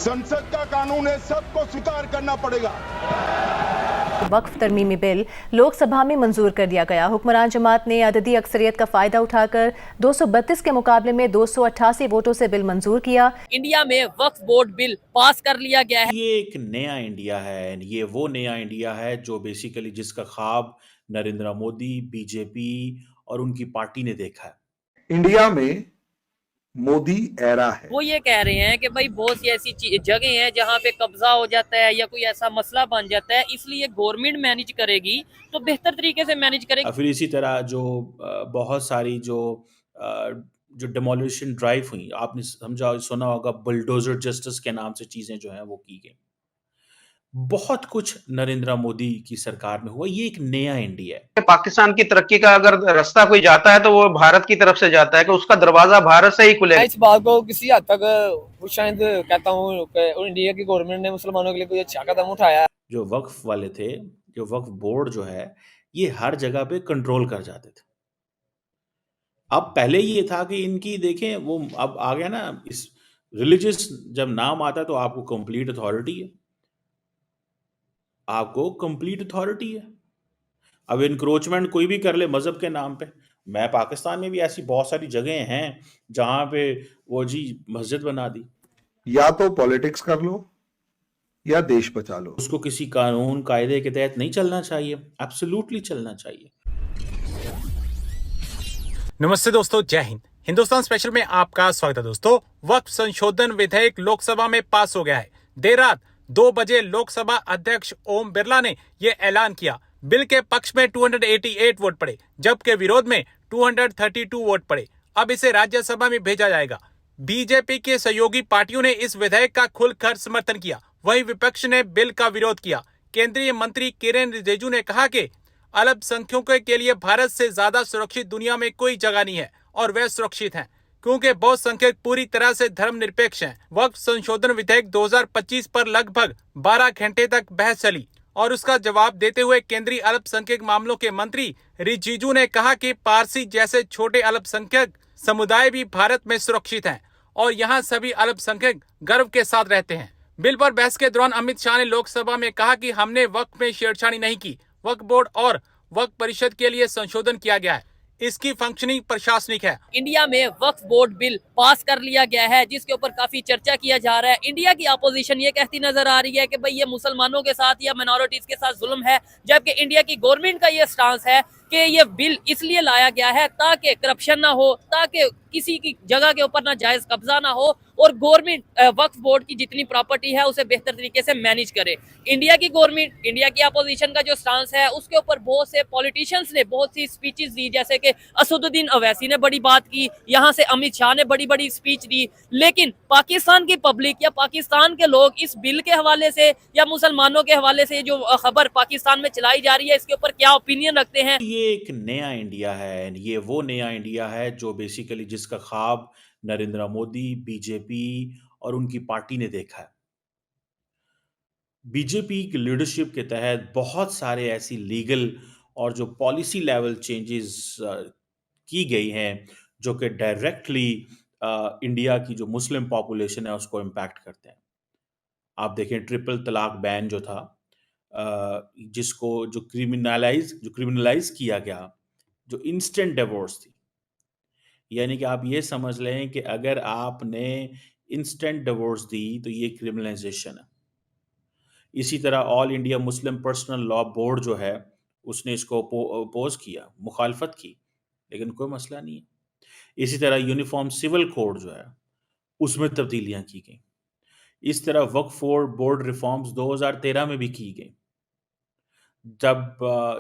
संसद का कानून है, सबको स्वीकार करना पड़ेगा। वक्फ तरमीमी बिल लोकसभा में मंजूर कर दिया गया। हुक्मरान जमात ने अददी अक्सरियत का फायदा उठाकर 232 के मुकाबले में 288 वोटों से बिल मंजूर किया। इंडिया में वक्फ बोर्ड बिल पास कर लिया गया है। ये एक नया इंडिया है। ये वो नया इंडिया है जो बेसिकली जिसका ख्वाब नरेंद्र मोदी, बीजेपी और उनकी पार्टी ने देखा है। इंडिया में मोदी एरा है। वो ये कह रहे हैं कि भाई बहुत सी ऐसी जगह हैं जहाँ पे कब्जा हो जाता है या कोई ऐसा मसला बन जाता है, इसलिए गवर्नमेंट मैनेज करेगी तो बेहतर तरीके से मैनेज करेगी। फिर इसी तरह जो बहुत सारी जो डेमोलिशन ड्राइव हुई, आपने समझा सुना होगा, बुलडोजर जस्टिस के नाम से चीजें जो हैं वो की गई। बहुत कुछ नरेंद्र मोदी की सरकार में हुआ। ये एक नया इंडिया है। पाकिस्तान की तरक्की का अगर रास्ता कोई जाता है तो वो भारत की तरफ से जाता है कि उसका दरवाजा भारत से ही खुलेगा। इस बात को किसी हद तक शायद कहता हूँ इंडिया की गवर्नमेंट ने मुसलमानों के लिए कोई अच्छा कदम उठाया। जो वक्फ वाले थे, जो वक्फ बोर्ड जो है, ये हर जगह पे कंट्रोल कर जाते थे। अब पहले ये था कि इनकी देखें वो अब आ गया ना, इस रिलीजियस जब नाम आता है तो आपको कंप्लीट अथॉरिटी है, आपको कंप्लीट अथॉरिटी है। अब इंक्रोचमेंट कोई भी कर ले मजहब के नाम पे। मैं पाकिस्तान में भी ऐसी बहुत सारी जगह हैं जहां पे वो जी मस्जिद बना दी। या तो पॉलिटिक्स कर लो या देश बचा लो। उसको किसी कानून कायदे के तहत नहीं चलना चाहिए, एब्सोल्युटली चलना चाहिए। नमस्ते दोस्तों, जय हिंद। हिंदुस्तान स्पेशल में आपका स्वागत है। दोस्तों, वक्फ संशोधन विधेयक लोकसभा में पास हो गया है। देर रात 2 बजे लोकसभा अध्यक्ष ओम बिरला ने यह ऐलान किया। बिल के पक्ष में 288 वोट पड़े, जबकि विरोध में 232 वोट पड़े। अब इसे राज्यसभा में भेजा जाएगा। बीजेपी के सहयोगी पार्टियों ने इस विधेयक का खुलकर समर्थन किया, वहीं विपक्ष ने बिल का विरोध किया। केंद्रीय मंत्री किरेन रिजिजू ने कहा कि अल्पसंख्यकों के लिए भारत से ज्यादा सुरक्षित दुनिया में कोई जगह नहीं है और वे सुरक्षित हैं क्योंकि बहुसंख्यक पूरी तरह से धर्मनिरपेक्ष हैं। वक्फ संशोधन विधेयक 2025 पर लगभग 12 घंटे तक बहस चली और उसका जवाब देते हुए केंद्रीय अल्पसंख्यक मामलों के मंत्री रिजिजू ने कहा कि पारसी जैसे छोटे अल्पसंख्यक समुदाय भी भारत में सुरक्षित हैं और यहाँ सभी अल्पसंख्यक गर्व के साथ रहते हैं। बिल पर बहस के दौरान अमित शाह ने लोकसभा में कहा कि हमने वक्फ में छेड़छाड़ी नहीं की। वक्फ बोर्ड और वक्फ परिषद के लिए संशोधन किया गया है, इसकी फंक्शनिंग प्रशासनिक है। इंडिया में वक्फ बोर्ड बिल पास कर लिया गया है, जिसके ऊपर काफी चर्चा किया जा रहा है। इंडिया की अपोजिशन ये कहती नजर आ रही है कि भाई ये मुसलमानों के साथ या माइनॉरिटीज के साथ जुल्म है, जबकि इंडिया की गवर्नमेंट का ये स्टांस है कि ये बिल इसलिए लाया गया है ताकि करप्शन ना हो, ताकि किसी की जगह के ऊपर ना जायज कब्जा ना हो और गवर्नमेंट वक्फ बोर्ड की जितनी प्रॉपर्टी है उसे बेहतर तरीके से मैनेज करे। इंडिया की गवर्नमेंट, इंडिया की अपोजिशन का जो स्टांस है उसके ऊपर बहुत से पॉलिटिशियंस ने बहुत सी स्पीचेस दी, जैसे कि असदुद्दीन अवैसी ने बड़ी बात की, यहाँ से अमित शाह ने बड़ी बड़ी स्पीच दी। लेकिन पाकिस्तान की पब्लिक या पाकिस्तान के लोग इस बिल के हवाले से या मुसलमानों के हवाले से जो खबर पाकिस्तान में चलाई जा रही है इसके ऊपर क्या ओपिनियन रखते हैं। ये एक नया इंडिया है। ये वो नया इंडिया है जो बेसिकली जिसका ख्वाब नरेंद्र मोदी, बीजेपी और उनकी पार्टी ने देखा है। बीजेपी की लीडरशिप के तहत बहुत सारे ऐसी लीगल और जो पॉलिसी लेवल चेंजेस की गई हैं जो कि डायरेक्टली इंडिया की जो मुस्लिम पॉपुलेशन है उसको इम्पैक्ट करते हैं। आप देखें ट्रिपल तलाक बैन जो था, जिसको जो क्रिमिनलाइज किया गया, जो इंस्टेंट डिवोर्स थी, यानी कि आप ये समझ लें कि अगर आपने इंस्टेंट डिवोर्स दी तो ये क्रिमिनलाइजेशन है। इसी तरह all India Muslim personal law board जो है उसने इसको अपोज किया, मुखालफत की, लेकिन कोई मसला नहीं है। इसी तरह यूनिफॉर्म सिविल कोड जो है उसमें तब्दीलियां की गई। इस तरह वक्फ बोर्ड रिफॉर्म्स 2013 में भी की गई, जब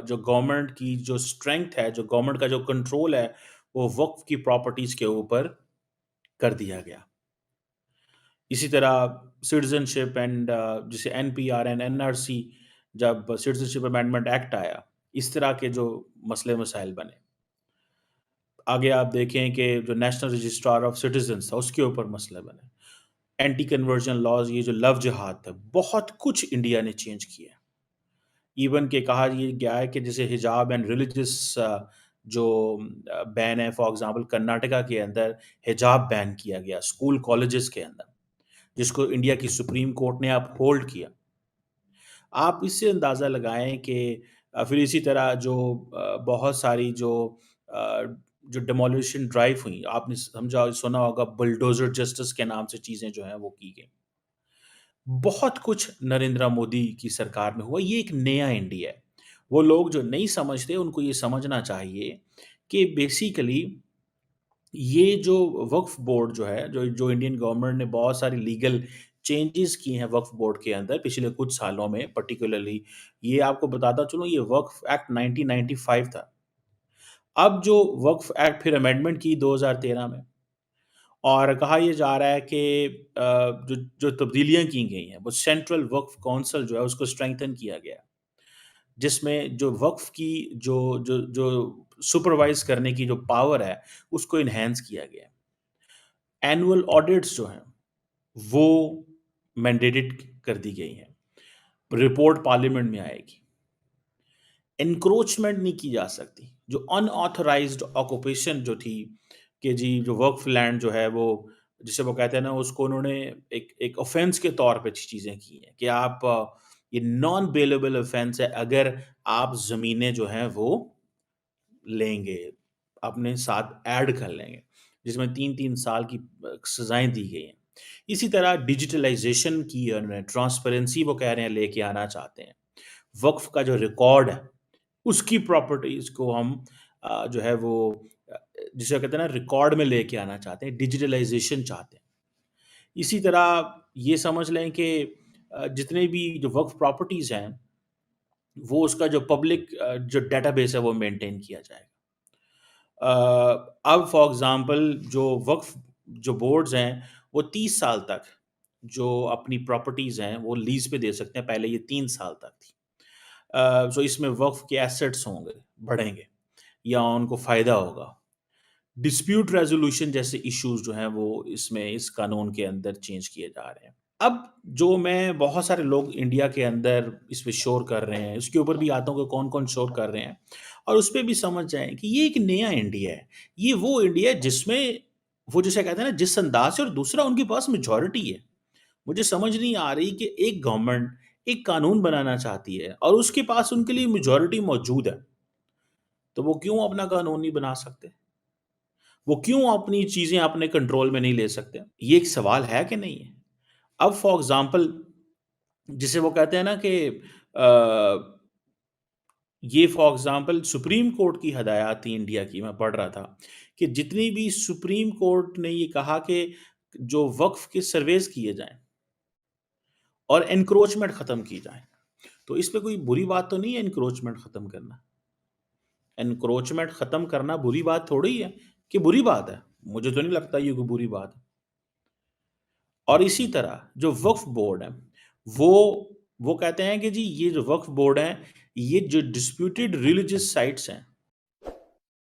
जो गवर्नमेंट की जो स्ट्रेंथ है, जो गवर्नमेंट का जो कंट्रोल है, वो वक्फ की प्रॉपर्टीज के ऊपर कर दिया गया। इसी तरह सिटीजनशिप एंड जिसे एनपीआर एंड एनआरसी, जब सिटीजनशिप अमेंडमेंट एक्ट आया, इस तरह के जो मसले मसाइल बने। आगे आप देखें कि जो नेशनल रजिस्ट्रार ऑफ सिटीजन्स था उसके ऊपर मसले बने। एंटी कन्वर्जन लॉज, ये जो लव जिहाद था, बहुत कुछ इंडिया ने चेंज किया। इवन के कहा ये गया है कि जैसे हिजाब एंड रिलीजियस जो बैन है, फॉर एग्जांपल कर्नाटका के अंदर हिजाब बैन किया गया स्कूल कॉलेजेस के अंदर, जिसको इंडिया की सुप्रीम कोर्ट ने अब होल्ड किया। आप इससे अंदाज़ा लगाएं कि फिर इसी तरह जो बहुत सारी जो डिमोलिशन ड्राइव हुई, आपने समझा सुना होगा, बुलडोजर जस्टिस के नाम से चीज़ें जो हैं वो की गई। बहुत कुछ नरेंद्र मोदी की सरकार में हुआ। ये एक नया इंडिया है। वो लोग जो नहीं समझते उनको ये समझना चाहिए कि बेसिकली ये जो वक्फ बोर्ड जो है, जो इंडियन गवर्नमेंट ने बहुत सारी लीगल चेंजेस किए हैं वक्फ बोर्ड के अंदर पिछले कुछ सालों में, पर्टिकुलरली ये आपको बताता चलूँ, ये वक्फ एक्ट 1995 था। अब जो वक्फ एक्ट फिर अमेंडमेंट की 2013 में, और कहा यह जा रहा है कि जो जो तब्दीलियाँ की गई हैं वो सेंट्रल वक्फ काउंसिल जो है उसको स्ट्रेंथन किया गया, जिसमें जो वक्फ की जो जो जो सुपरवाइज करने की जो पावर है उसको इन्हेंस किया गया। एनुअल ऑडिट्स जो हैं वो मैंडेटेड कर दी गई हैं, रिपोर्ट पार्लियामेंट में आएगी। एनक्रोचमेंट नहीं की जा सकती। जो अनऑथराइज्ड ऑक्यूपेशन जो थी कि जी जो वक्फ लैंड जो है वो, जिसे वो कहते हैं ना, उसको उन्होंने एक ऑफेंस के तौर पे चीज़ें की हैं कि आप ये नॉन बेलेबल ऑफेंस है अगर आप ज़मीनें जो हैं वो लेंगे, अपने साथ ऐड कर लेंगे, जिसमें 3-3 साल की सज़ाएँ दी गई हैं। इसी तरह डिजिटलाइज़ेशन की उन्होंने ट्रांसपेरेंसी वो कह रहे हैं लेके आना चाहते हैं। वक्फ का जो रिकॉर्ड है उसकी प्रॉपर्टीज़ को हम जो है वो जिसे कहते हैं ना रिकॉर्ड में लेके आना चाहते हैं, डिजिटलाइज़ेशन चाहते हैं। इसी तरह ये समझ लें कि जितने भी जो वक्फ प्रॉपर्टीज़ हैं वो उसका जो पब्लिक जो डेटाबेस है वो मेंटेन किया जाएगा। अब फॉर एग्ज़ाम्पल जो वक्फ जो बोर्ड्स हैं वो 30 साल तक जो अपनी प्रॉपर्टीज़ हैं वो लीज़ पे दे सकते हैं, पहले ये 3 साल तक थी। सो इसमें वक्फ के एसेट्स होंगे, बढ़ेंगे या उनको फ़ायदा होगा। डिस्प्यूट रेज़ोल्यूशन जैसे इश्यूज़ जो हैं वो इसमें इस कानून के अंदर चेंज किए जा रहे हैं। अब जो मैं बहुत सारे लोग इंडिया के अंदर इस पे शोर कर रहे हैं, उसके ऊपर भी आता हूँ कि कौन-कौन शोर कर रहे हैं, और उस पे भी समझ जाएँ कि ये एक नया इंडिया है। ये वो इंडिया है जिसमें वो जिसे कहते हैं ना जिस अंदाज़ से, और दूसरा उनके पास मेजॉरिटी है। मुझे समझ नहीं आ रही कि एक गवर्नमेंट एक कानून बनाना चाहती है और उसके पास उनके लिए मेजॉरिटी मौजूद है, तो वो क्यों अपना कानून नहीं बना सकते? वो क्यों अपनी चीज़ें अपने कंट्रोल में नहीं ले सकते? ये एक सवाल है कि नहीं है? अब फॉर एग्ज़ाम्पल जिसे वो कहते हैं ना कि ये फॉर एग्ज़ाम्पल सुप्रीम कोर्ट की हदायत थी इंडिया की, मैं पढ़ रहा था कि जितनी भी सुप्रीम कोर्ट ने ये कहा कि जो वक्फ के सर्वेस किए जाएँ और एनक्रोचमेंट ख़त्म की जाए। तो इस पे कोई बुरी बात तो नहीं है एनक्रोचमेंट ख़त्म करना। एनक्रोचमेंट ख़त्म करना बुरी बात थोड़ी है कि बुरी बात है। मुझे तो नहीं लगता ये कोई बुरी बात है। और इसी तरह जो वक्फ बोर्ड है, वो कहते हैं कि जी ये जो वक्फ बोर्ड है, ये जो डिस्प्यूटेड रिलीजियस साइट्स हैं,